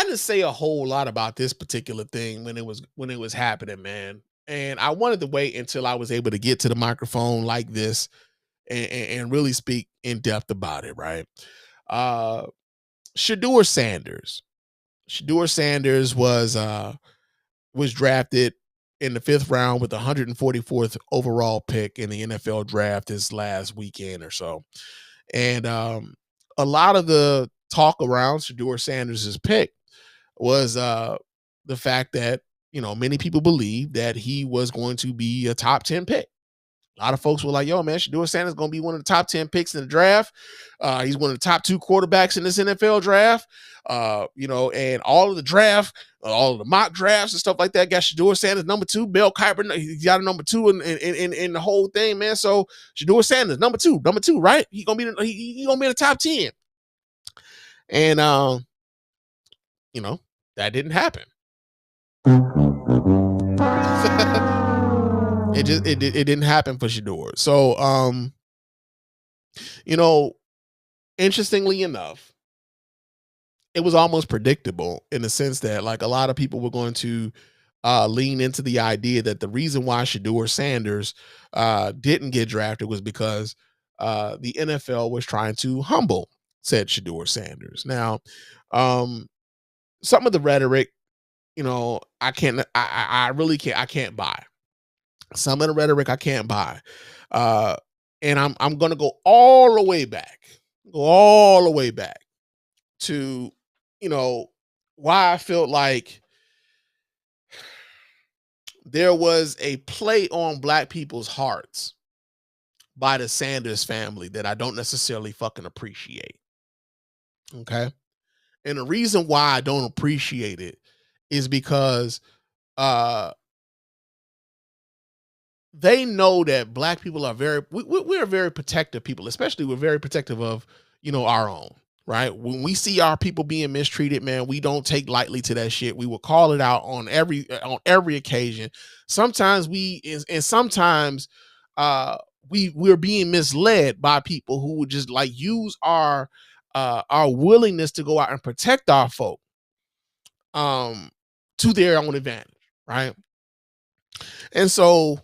didn't say a whole lot about this particular thing when it was happening, man. And I wanted to wait until I was able to get to the microphone like this and really speak in depth about it, right? Uh Sheduer Sanders. Sheduer Sanders was drafted in the 5th round with the 144th overall pick in the NFL draft this last weekend or so. And a lot of the talk around Sheduer Sanders' pick was the fact that, many people believe that he was going to be a top 10 pick. A lot of folks were like, yo, man, Sheduer Sanders is going to be one of the top 10 picks in the draft. He's one of the top 2 quarterbacks in this NFL draft. And all of the draft, all of the mock drafts and stuff like that got Sheduer Sanders number 2. Bill Kiper, he got a number 2 in the whole thing, man. So Sheduer Sanders, number two, right? He gonna be in the top 10. And that didn't happen. It didn't happen for Sheduer. So interestingly enough, it was almost predictable in the sense that, like, a lot of people were going to lean into the idea that the reason why Sheduer Sanders didn't get drafted was because the NFL was trying to humble said Sheduer Sanders. Now, some of the rhetoric, I really can't buy. Some of the rhetoric I can't buy. And I'm gonna go all the way back to, why I felt like there was a play on black people's hearts by the Sanders family that I don't necessarily fucking appreciate. Okay. And the reason why I don't appreciate it is because they know that black people are we're very protective people, especially we're very protective of, our own, right? When we see our people being mistreated, man, we don't take lightly to that shit. We will call it out on every occasion. Sometimes sometimes we're being misled by people who would just like use our willingness to go out and protect our folk to their own advantage, right? And so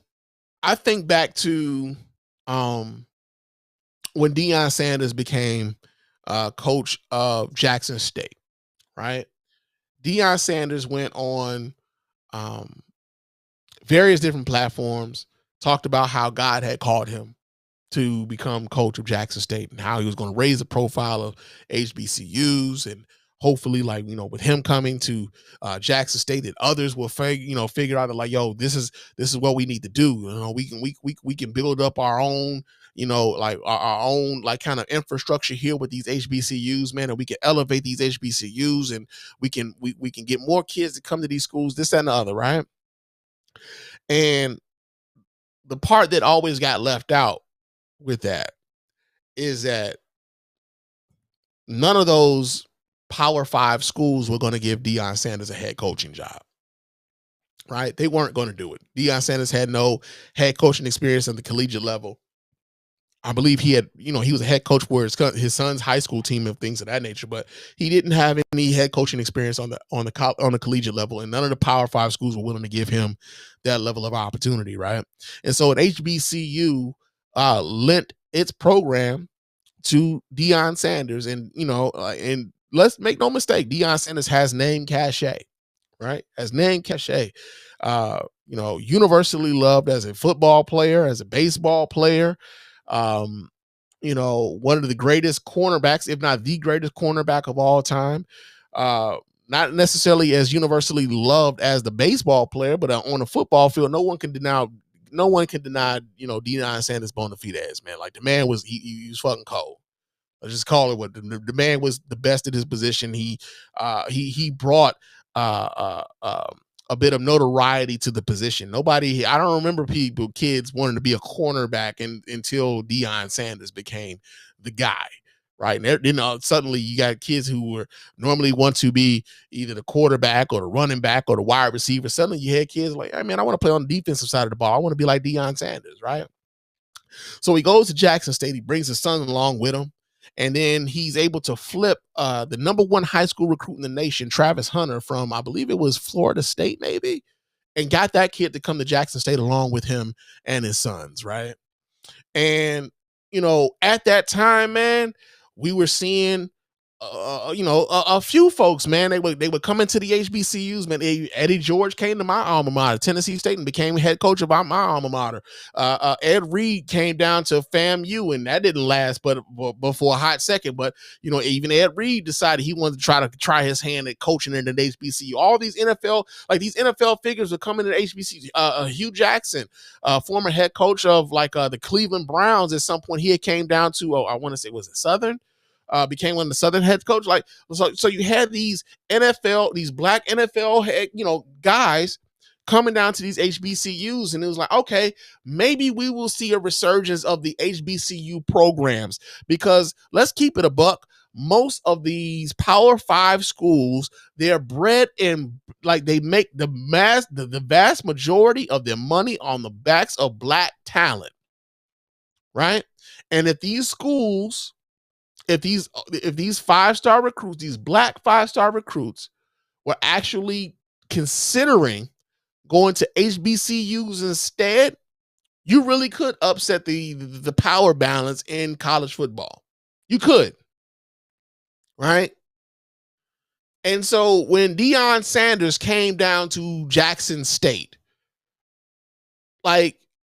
I think back to when Deion Sanders became coach of Jackson State, right? Deion Sanders went on various different platforms, talked about how God had called him to become coach of Jackson State and how he was going to raise the profile of HBCUs, and hopefully, like, with him coming to Jackson State, that others will figure out that, like, yo, this is what we need to do. We can build up our own, like our own, like, kind of infrastructure here with these HBCUs, man, and we can elevate these HBCUs, and we can get more kids to come to these schools, this and the other, right? And the part that always got left out with that is that none of those Power 5 schools were going to give Deion Sanders a head coaching job, right? They weren't going to do it. Deion Sanders had no head coaching experience at the collegiate level. I believe he had, he was a head coach for his son's high school team and things of that nature, but he didn't have any head coaching experience on the collegiate level, and none of the Power 5 schools were willing to give him that level of opportunity, right? And so an HBCU lent its program to Deion Sanders, and and let's make no mistake, Deion Sanders has name cachet, right? Has name cachet. Universally loved as a football player, as a baseball player. One of the greatest cornerbacks, if not the greatest cornerback of all time. Not necessarily as universally loved as the baseball player, but on the football field, no one can deny, Deion Sanders bona fides, man. Like, the man was, he was fucking cold. Let's just call it what the man was, the best at his position. He brought a bit of notoriety to the position. I don't remember kids wanting to be a cornerback until Deion Sanders became the guy, right? And then suddenly you got kids who were normally want to be either the quarterback or the running back or the wide receiver. Suddenly you had kids like, hey, man, I want to play on the defensive side of the ball. I want to be like Deion Sanders, right? So he goes to Jackson State. He brings his son along with him. And then he's able to flip the #1 high school recruit in the nation, Travis Hunter, from I believe it was Florida State, maybe, and got that kid to come to Jackson State along with him and his sons, right? And at that time, man, we were seeing a few folks, man, they would come into the HBCUs, man. Eddie George came to my alma mater, Tennessee State, and became head coach of my alma mater. Ed Reed came down to FAMU, and that didn't last but for a hot second. But even Ed Reed decided he wanted to try his hand at coaching in the HBCU. All these NFL figures are coming to the HBCU. Hugh Jackson, former head coach of the Cleveland Browns, at some point he had came down to I want to say, was it Southern? Became one of the Southern head coach. So you had these black NFL head, guys coming down to these HBCUs, and it was like, okay, maybe we will see a resurgence of the HBCU programs, because let's keep it a buck. Most of these Power 5 schools, they're bred in, they make the vast majority of their money on the backs of black talent, right? And if these schools, if these 5-star recruits, these black 5-star recruits, were actually considering going to HBCUs instead, you really could upset the power balance in college football. You could, right? And so when Deion Sanders came down to Jackson State,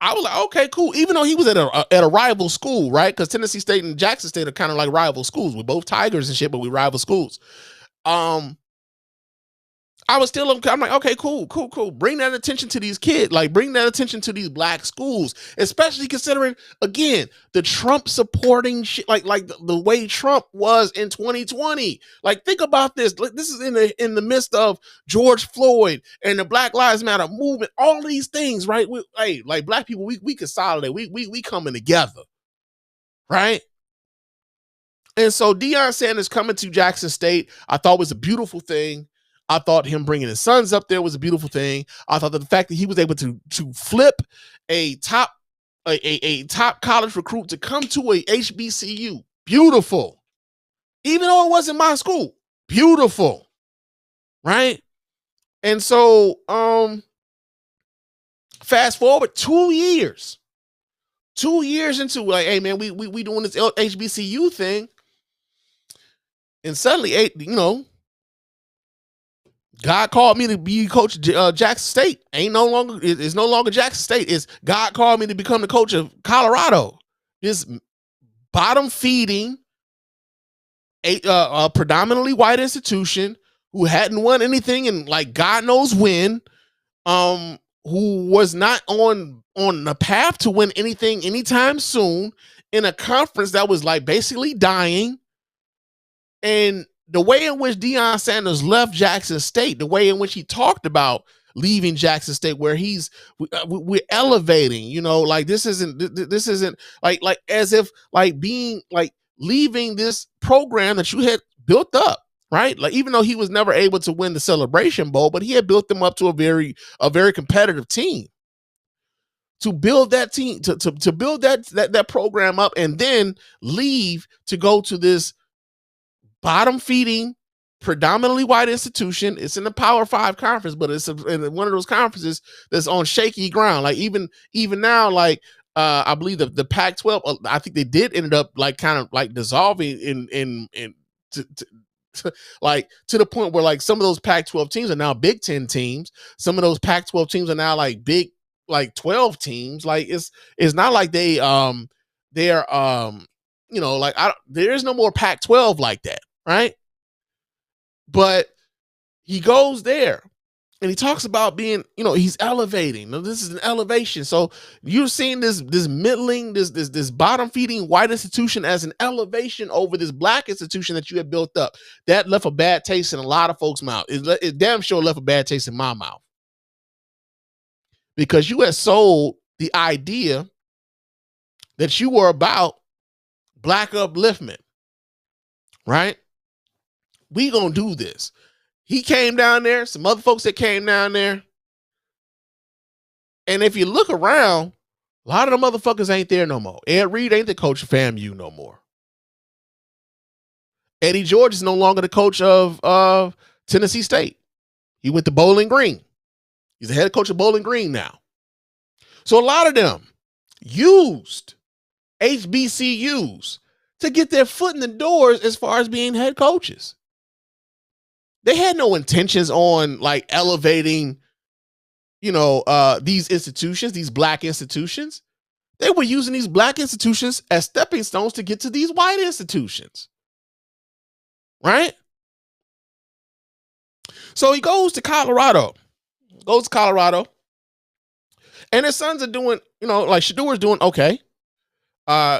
I was like, okay, cool. Even though he was at a rival school, right? Because Tennessee State and Jackson State are kind of like rival schools. We're both Tigers and shit, but we rival schools. I was still, I'm like, okay, cool. Bring that attention to these kids. Bring that attention to these black schools, especially considering, again, the Trump supporting shit, the way Trump was in 2020. Think about this. This is in the midst of George Floyd and the Black Lives Matter movement, all these things, right? Black people, we consolidate. We coming together, right? And so Deion Sanders coming to Jackson State, I thought was a beautiful thing. I thought him bringing his sons up there was a beautiful thing. I thought that the fact that he was able to flip a top college recruit to come to a HBCU, beautiful. Even though it wasn't my school, beautiful, right? And so, fast forward 2 years. 2 years into, hey man, we doing this HBCU thing, and suddenly, God called me to be coach of Jackson State. It's no longer Jackson State. It's God called me to become the coach of Colorado. This bottom feeding, a predominantly white institution who hadn't won anything in God knows when, who was not on the path to win anything anytime soon, in a conference that was basically dying. And the way in which Deion Sanders left Jackson State, the way in which he talked about leaving Jackson State, where we're elevating, this isn't as if being leaving this program that you had built up, right? Even though he was never able to win the Celebration Bowl, but he had built them up to a very competitive team. To build that team, to build that program up, and then leave to go to this bottom feeding, predominantly white institution. It's in the Power 5 conference, but it's in one of those conferences that's on shaky ground. Even now, I believe the Pac-12, I think they did end up dissolving to the point where some of those Pac-12 teams are now Big Ten teams. Some of those Pac-12 teams are now big 12 teams. It's not like they're there is no more Pac-12 like that, right? But he goes there and he talks about being, he's elevating. Now, this is an elevation. So you're seeing this middling, this bottom feeding white institution as an elevation over this black institution that you had built up. That left a bad taste in a lot of folks' mouth. It damn sure left a bad taste in my mouth, because you had sold the idea that you were about black upliftment, right? We gonna do this. He came down there, some other folks that came down there. And if you look around, a lot of the motherfuckers ain't there no more. Ed Reed ain't the coach of FAMU no more. Eddie George is no longer the coach of Tennessee State. He went to Bowling Green. He's the head coach of Bowling Green now. So a lot of them used HBCUs to get their foot in the doors as far as being head coaches. They had no intentions on like elevating, these institutions, these black institutions. They were using these black institutions as stepping stones to get to these white institutions. Right? So he goes to Colorado. And his sons are doing, like Sheduer's doing okay.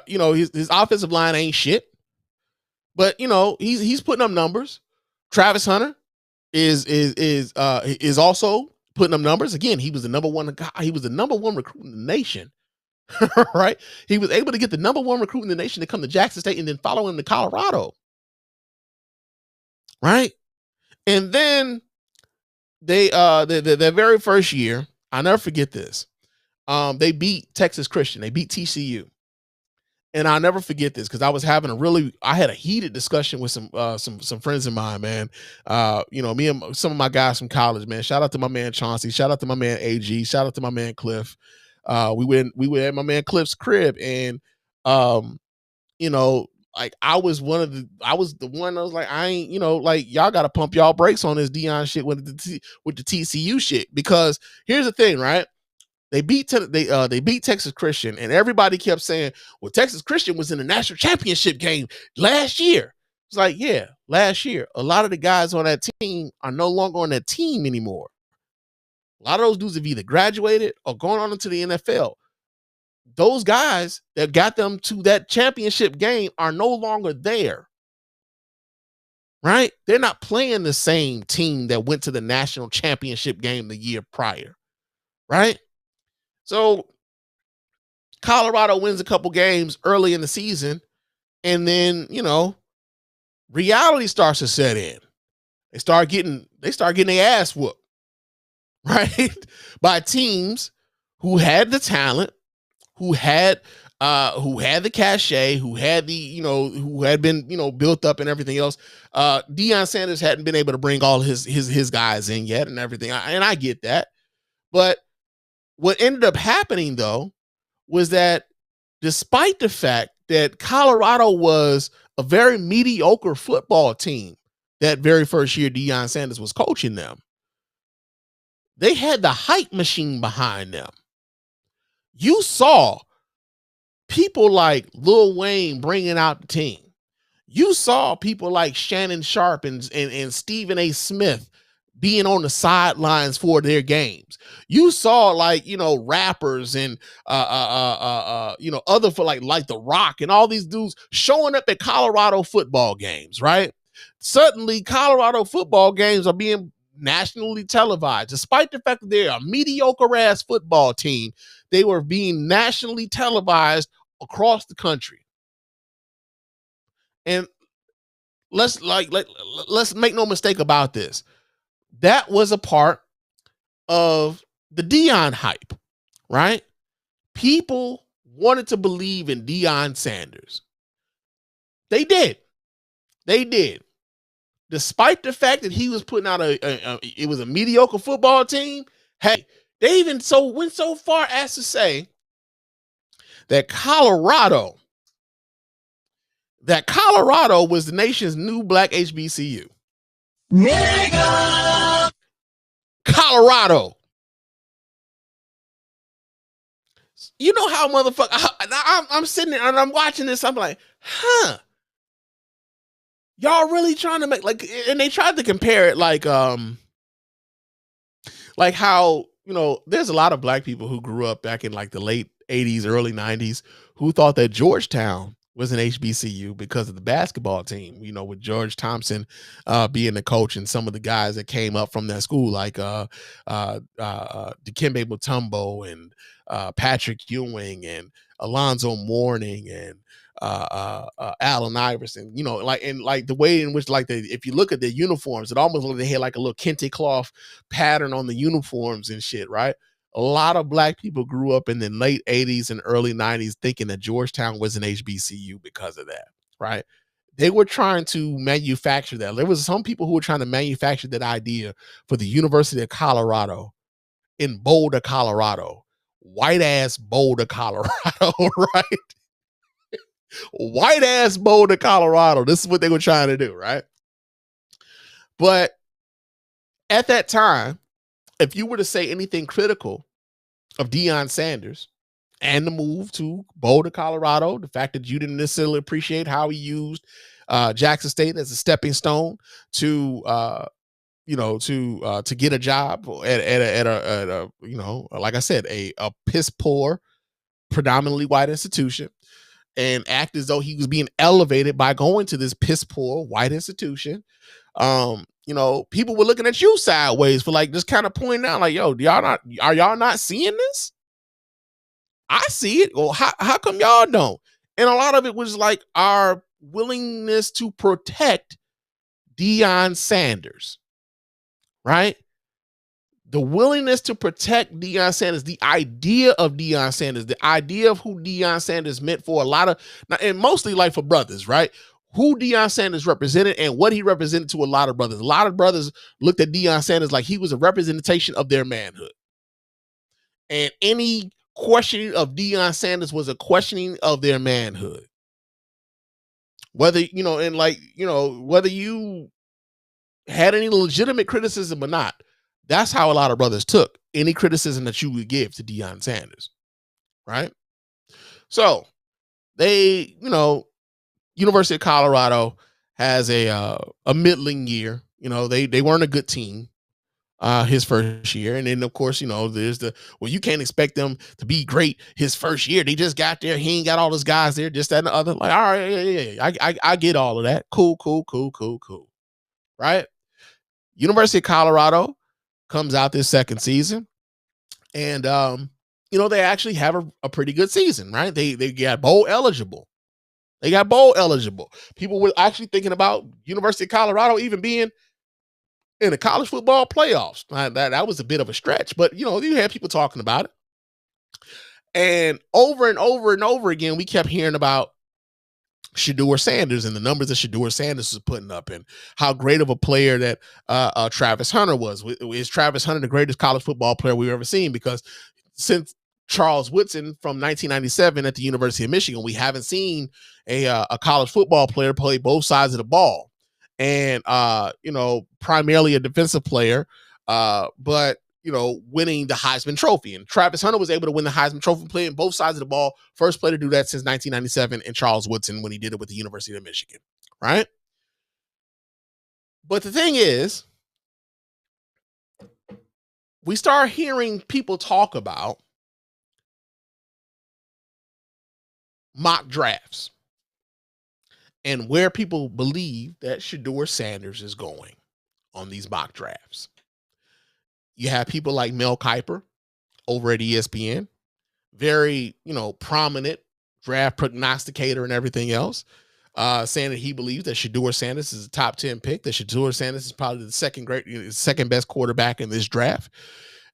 His offensive line ain't shit. But he's putting up numbers. Travis Hunter is also putting up numbers. Again, he was the number one recruit in the nation. Right? He was able to get the number one recruit in the nation to come to Jackson State and then follow him to Colorado. Right? And then they their very first year, I'll never forget this. They beat Texas Christian. They beat TCU. And I'll never forget this because I had a heated discussion with some friends of mine, man. Me and some of my guys from college, man. Shout out to my man Chauncey. Shout out to my man AG. Shout out to my man Cliff. We were at my man Cliff's crib, and like I was the one that was like, I ain't, like y'all got to pump y'all brakes on this Dion shit with the TCU shit, because here's the thing, right? They beat Texas Christian, and everybody kept saying, well, Texas Christian was in the national championship game last year. It's like, yeah, last year. A lot of the guys on that team are no longer on that team anymore. A lot of those dudes have either graduated or gone on into the NFL. Those guys that got them to that championship game are no longer there. Right? They're not playing the same team that went to the national championship game the year prior. Right? So Colorado wins a couple games early in the season, and then, reality starts to set in. They start getting their ass whooped, right? By teams who had the talent, who had the cachet, who had who had been, built up and everything else. Deion Sanders hadn't been able to bring all his guys in yet and everything. And I get that. But what ended up happening, though, was that despite the fact that Colorado was a very mediocre football team that very first year Deion Sanders was coaching them, they had the hype machine behind them. You saw people like Lil Wayne bringing out the team. You saw people like Shannon Sharp and Stephen A. Smith being on the sidelines for their games. You saw rappers and other for like The Rock and all these dudes showing up at Colorado football games, right? Suddenly Colorado football games are being nationally televised. Despite the fact that they're a mediocre ass football team, they were being nationally televised across the country. And let's make no mistake about this. That was a part of the Deion hype, right? People wanted to believe in Deion Sanders. They did. Despite the fact that he was putting out it was a mediocre football team. Hey, they even went so far as to say that Colorado was the nation's new black HBCU. Nigga! Colorado. You know how I'm sitting there and I'm watching this. I'm like, y'all really trying to make and they tried to compare it like how, there's a lot of black people who grew up back in like the late 80s, early 90s who thought that Georgetown was an HBCU because of the basketball team, with George Thompson being the coach and some of the guys that came up from that school, like Dikembe Mutombo and Patrick Ewing and Alonzo Mourning and Allen Iverson, and the way in which if you look at their uniforms, it almost looked like they had like a little kente cloth pattern on the uniforms and shit, right? A lot of black people grew up in the late 80s and early 90s thinking that Georgetown was an HBCU because of that, right? They were trying to manufacture that. There was some people who were trying to manufacture that idea for the University of Colorado in Boulder, Colorado. White ass Boulder, Colorado, right? White ass Boulder, Colorado. This is what they were trying to do, right? But at that time, if you were to say anything critical of Deion Sanders and the move to Boulder, Colorado, the fact that you didn't necessarily appreciate how he used Jackson State as a stepping stone to to get a job at a like I said, a piss poor, predominantly white institution, and act as though he was being elevated by going to this piss poor white institution. People were looking at you sideways for like just kind of pointing out, like, yo, are y'all not seeing this? I see it. Well, how come y'all don't? And a lot of it was like our willingness to protect Deion Sanders, right? The willingness to protect Deion Sanders, the idea of Deion Sanders, the idea of who Deion Sanders meant for a lot of, and mostly like for brothers, right? Who Deion Sanders represented and what he represented to a lot of brothers. A lot of brothers looked at Deion Sanders like he was a representation of their manhood. And any questioning of Deion Sanders was a questioning of their manhood. Whether, whether you had any legitimate criticism or not, that's how a lot of brothers took any criticism that you would give to Deion Sanders, right? So they, University of Colorado has a middling year. They weren't a good team his first year, and then of course, there's you can't expect them to be great his first year. They just got there. He ain't got all his guys there, just that and the other. Like, all right, yeah. I get all of that. Cool. Right? University of Colorado comes out this second season, and they actually have a pretty good season, right? They got bowl eligible. People were actually thinking about University of Colorado even being in the college football playoffs. That was a bit of a stretch, but you had people talking about it. And over and over again, we kept hearing about Sheduer Sanders and the numbers that Sheduer Sanders was putting up, and how great of a player that Travis Hunter was. Is Travis Hunter the greatest college football player we've ever seen? Because since Charles Woodson from 1997 at the University of Michigan, we haven't seen a college football player play both sides of the ball, and primarily a defensive player, but winning the Heisman Trophy. And Travis Hunter was able to win the Heisman Trophy playing both sides of the ball. First player to do that since 1997, and Charles Woodson when he did it with the University of Michigan, right? But the thing is, we start hearing people talk about mock drafts and where people believe that Sheduer Sanders is going on these mock drafts. You have people like Mel Kiper over at ESPN, very, prominent draft prognosticator and everything else, saying that he believes that Sheduer Sanders is a top 10 pick, that Sheduer Sanders is probably the second best quarterback in this draft.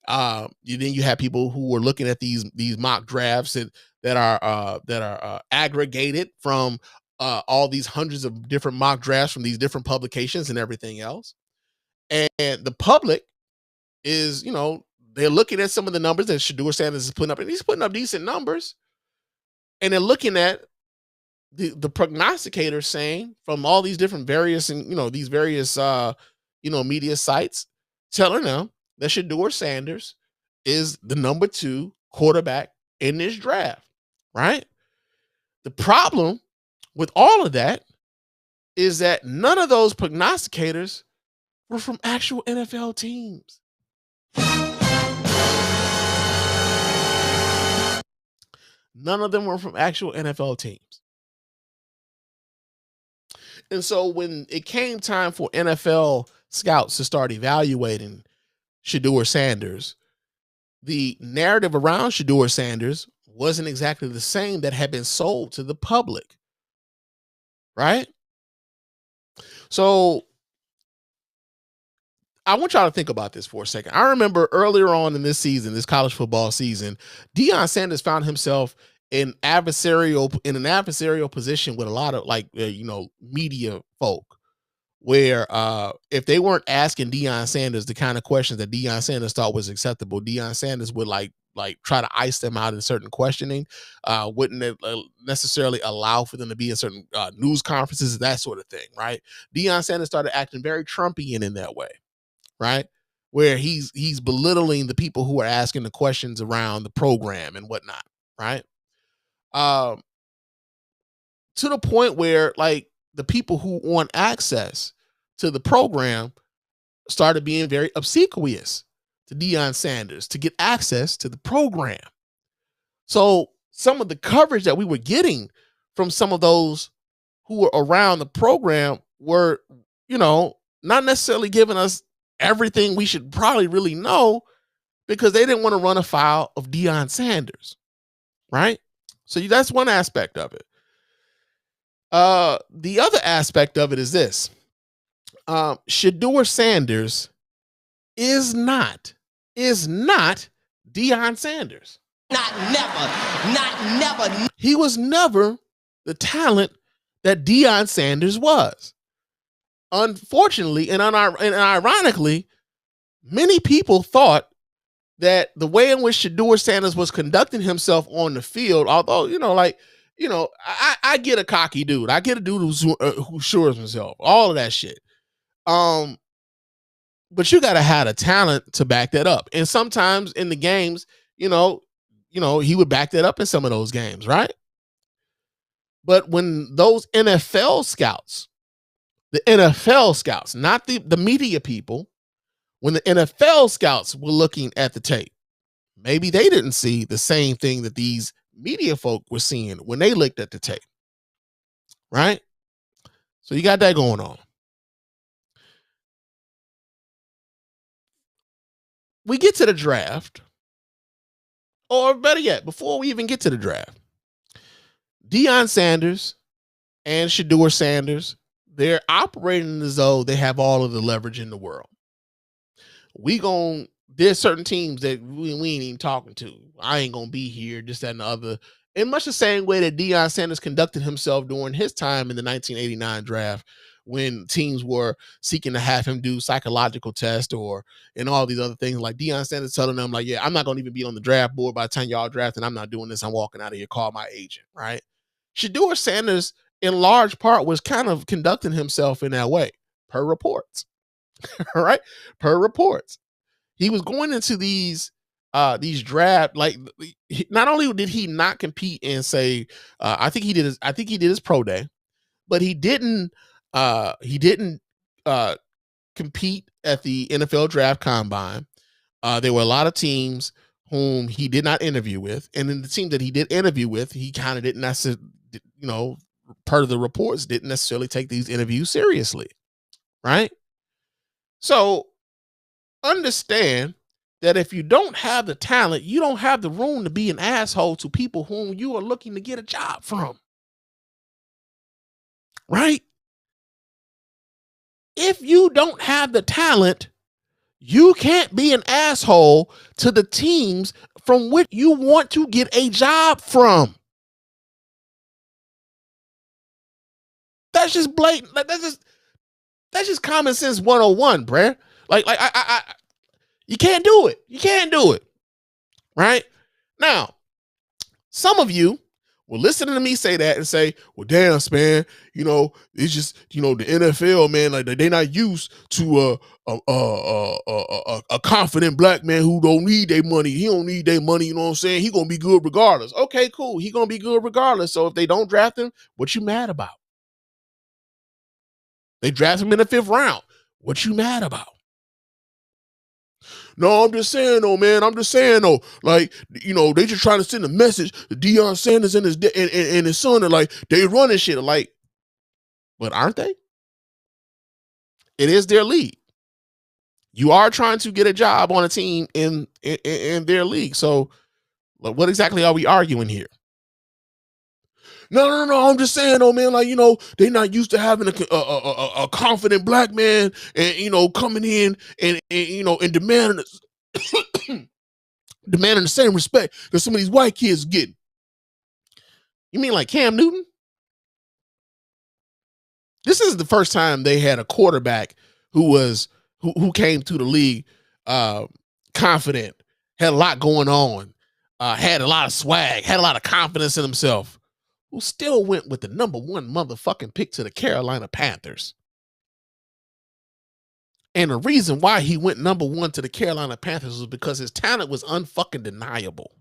Then you have people who are looking at these mock drafts that are aggregated from all these hundreds of different mock drafts from these different publications and everything else. And the public is, they're looking at some of the numbers that Sheduer Sanders is putting up, and he's putting up decent numbers. And they're looking at the prognosticators saying from all these different various media sites telling them that Sheduer Sanders is the number 2 quarterback in this draft, right? The problem with all of that is that none of those prognosticators were from actual NFL teams. None of them were from actual NFL teams. And so when it came time for NFL scouts to start evaluating Sheduer Sanders, the narrative around Sheduer Sanders wasn't exactly the same that had been sold to the public, right? So I want y'all to think about this for a second. I remember earlier on in this season, this college football season, Deion Sanders found himself in an adversarial position with a lot of like media folk, where if they weren't asking Deion Sanders the kind of questions that Deion Sanders thought was acceptable, Deion Sanders would like try to ice them out in certain questioning, wouldn't necessarily allow for them to be in certain news conferences, that sort of thing, right? Deion Sanders started acting very Trumpian in that way, right? Where he's belittling the people who are asking the questions around the program and whatnot, right? Um, to the point where like the people who want access to the program started being very obsequious to Deion Sanders to get access to the program. So some of the coverage that we were getting from some of those who were around the program were, not necessarily giving us everything we should probably really know, because they didn't want to run afoul of Deion Sanders, right? So that's one aspect of it. The other aspect of it is this. Sheduer Sanders is not Deion Sanders. Not never. He was never the talent that Deion Sanders was. Unfortunately, and ironically, many people thought that the way in which Sheduer Sanders was conducting himself on the field, although, I get a cocky dude. I get a dude who assures himself, all of that shit. But you got to have the talent to back that up. And sometimes in the games, he would back that up in some of those games, right? But when those NFL scouts, not the media people, when the NFL scouts were looking at the tape, maybe they didn't see the same thing that these media folk were seeing when they looked at the tape, right? So you got that going on. We get to the draft, or better yet, before we even get to the draft, Deion Sanders and Sheduer Sanders, they're operating as though they have all of the leverage in the world. There's certain teams that we ain't even talking to. I ain't gonna be here, this, that, and the other. In much the same way that Deion Sanders conducted himself during his time in the 1989 draft, when teams were seeking to have him do psychological tests and all these other things. Like Deion Sanders telling them, like, yeah, I'm not gonna even be on the draft board by the time y'all draft, and I'm not doing this. I'm walking out of here. Call my agent, right? Sheduer Sanders, in large part, was kind of conducting himself in that way, per reports. All right, per reports. He was going into these draft, like, not only did he not compete and say, I think he did his pro day, but he didn't compete at the NFL draft combine. There were a lot of teams whom he did not interview with, and in the team that he did interview with, he kind of didn't necessarily, part of the reports, didn't necessarily take these interviews seriously, right? So understand that if you don't have the talent, you don't have the room to be an asshole to people whom you are looking to get a job from. Right? If you don't have the talent, you can't be an asshole to the teams from which you want to get a job from. That's just blatant. That's just common sense 101, bruh. Like I you can't do it. You can't do it. Right? Now, some of you will listen to me say that and say, well, damn, man, it's just, the NFL, man, like they're not used to a confident black man who don't need their money. He don't need their money, you know what I'm saying? He gonna be good regardless. Okay, cool. He gonna be good regardless. So if they don't draft him, what you mad about? They draft him in the 5th round. What you mad about? No, I'm just saying though, man. Like, they just trying to send a message to Deion Sanders and his son, and like they running shit. Like, but aren't they? It is their league. You are trying to get a job on a team in their league. So, what exactly are we arguing here? No. I'm just saying, though, man. Like, they're not used to having a confident black man, and coming in and demanding demanding the same respect that some of these white kids are getting. You mean like Cam Newton? This is the first time they had a quarterback who came to the league confident, had a lot going on, had a lot of swag, had a lot of confidence in himself, who still went with the number one motherfucking pick to the Carolina Panthers. And the reason why he went number one to the Carolina Panthers was because his talent was unfucking deniable.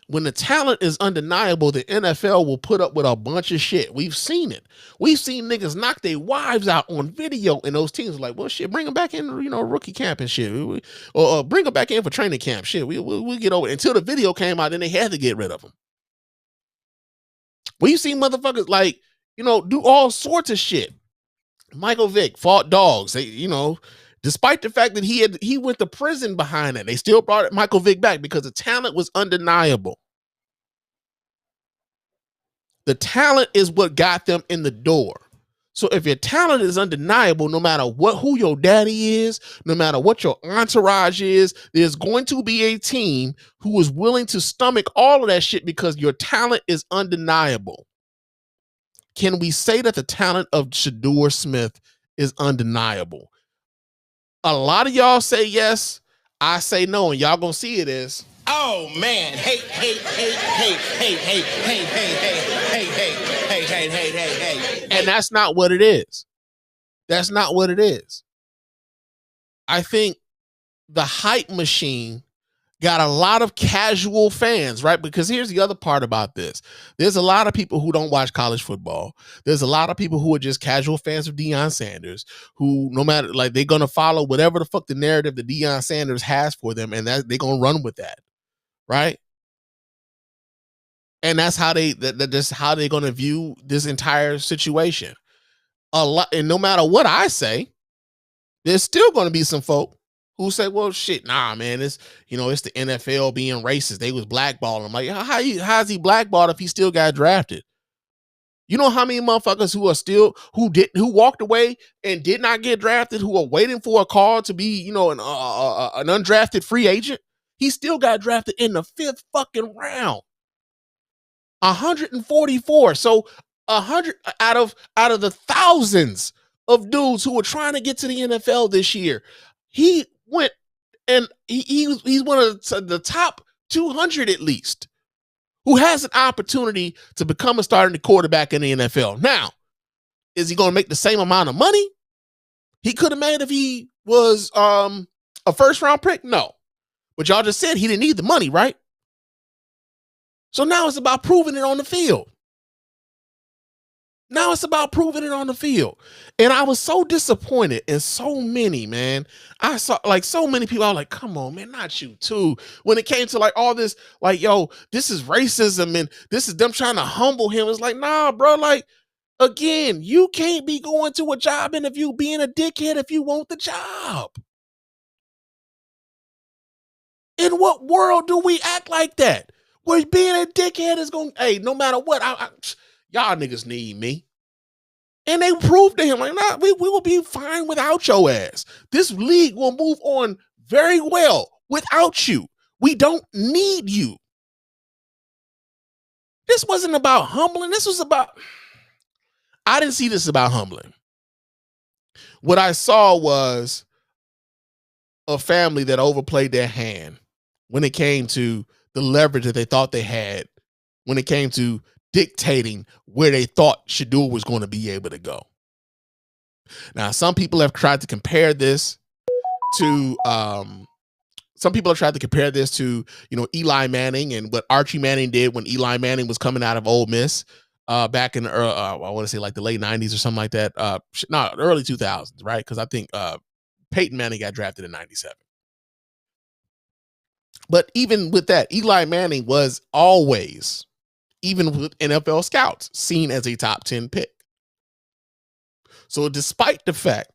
When the talent is undeniable, the NFL will put up with a bunch of shit. We've seen it. We've seen niggas knock their wives out on video, and those teams are like, well, shit, bring them back in, rookie camp and shit. Or bring them back in for training camp. Shit, we'll get over it. Until the video came out, then they had to get rid of them. We've seen motherfuckers like, do all sorts of shit. Michael Vick fought dogs. Despite the fact that he went to prison behind it, they still brought Michael Vick back because the talent was undeniable. The talent is what got them in the door. So if your talent is undeniable, no matter who your daddy is, no matter what your entourage is, there's going to be a team who is willing to stomach all of that shit because your talent is undeniable. Can we say that the talent of Sheduer Smith is undeniable? A lot of y'all say yes. I say no, and y'all gonna see it as, oh man, hey. And that's not what it is. That's not what it is. I think the hype machine got a lot of casual fans, right? Because here's the other part about this. There's a lot of people who don't watch college football. There's a lot of people who are just casual fans of Deion Sanders, who no matter, like, they're going to follow whatever the fuck the narrative that Deion Sanders has for them, and that they're going to run with that, right? And that's how that's how they're going to view this entire situation. And no matter what I say, there's still going to be some folk who say, well, shit, nah, man, it's the NFL being racist. They was blackballing. I'm like, how's he blackballed if he still got drafted? You know how many motherfuckers who walked away and did not get drafted, who are waiting for a call to be, an undrafted free agent? He still got drafted in the 5th fucking round. 144. So 100 out of the thousands of dudes who were trying to get to the NFL this year, he went, and he's one of the top 200 at least, who has an opportunity to become a starting quarterback in the NFL. Now, is he going to make the same amount of money he could have made if he was a first-round pick? No. But y'all just said he didn't need the money, right? So now it's about proving it on the field. Now it's about proving it on the field. And I was so disappointed in so many, man. I saw like so many people, I was like, come on, man, not you too. When it came to like all this, like, yo, this is racism and this is them trying to humble him. It's like, nah, bro, like, again, you can't be going to a job interview being a dickhead if you want the job. In what world do we act like that? Where being a dickhead is going, hey, no matter what, y'all niggas need me. And they proved to him, like, nah, we will be fine without your ass. This league will move on very well without you. We don't need you. This wasn't about humbling. This was about, I didn't see this about humbling. What I saw was a family that overplayed their hand when it came to the leverage that they thought they had, when it came to dictating where they thought Sheduer was going to be able to go. Now, some people have tried to compare this to Eli Manning and what Archie Manning did when Eli Manning was coming out of Ole Miss back in I want to say like the late 90s or something like that. Early 2000s, right? Because I think Peyton Manning got drafted in 97. But even with that, Eli Manning was always, even with NFL scouts, seen as a top 10 pick. So despite the fact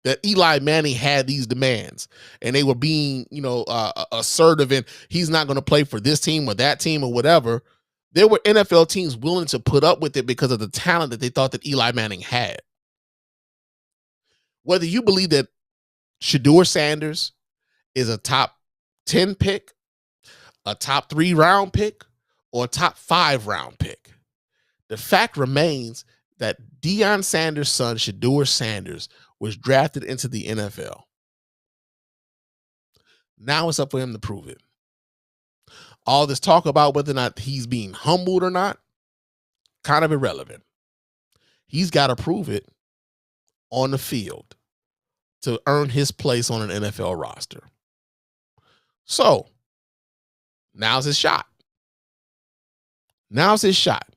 that Eli Manning had these demands and they were being, assertive and he's not going to play for this team or that team or whatever, there were NFL teams willing to put up with it because of the talent that they thought that Eli Manning had. Whether you believe that Sheduer Sanders is a top 10 pick, a top 3 round pick or a top 5 round pick. The fact remains that Deion Sanders' son, Sheduer Sanders, was drafted into the NFL. Now it's up for him to prove it. All this talk about whether or not he's being humbled or not, kind of irrelevant. He's got to prove it on the field to earn his place on an NFL roster. So, now's his shot. Now's his shot.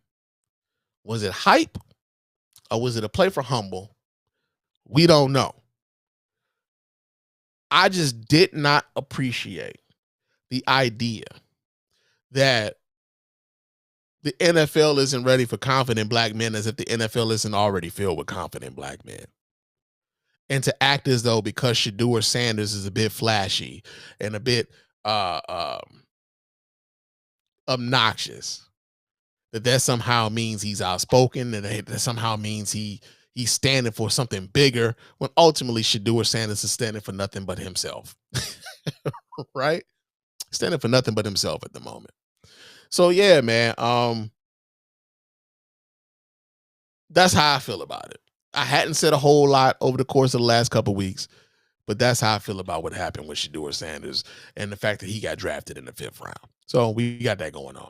Was it hype or was it a play for humble? We don't know. I just did not appreciate the idea that the NFL isn't ready for confident black men, as if the NFL isn't already filled with confident black men. And to act as though because Sheduer Sanders is a bit flashy and a bit obnoxious, that somehow means he's outspoken, and that somehow means he's standing for something bigger, when ultimately Sheduer Sanders is standing for nothing but himself. Right? Standing for nothing but himself at the moment. So yeah, man. That's how I feel about it. I hadn't said a whole lot over the course of the last couple of weeks, but that's how I feel about what happened with Sheduer Sanders and the fact that he got drafted in the 5th round. So we got that going on.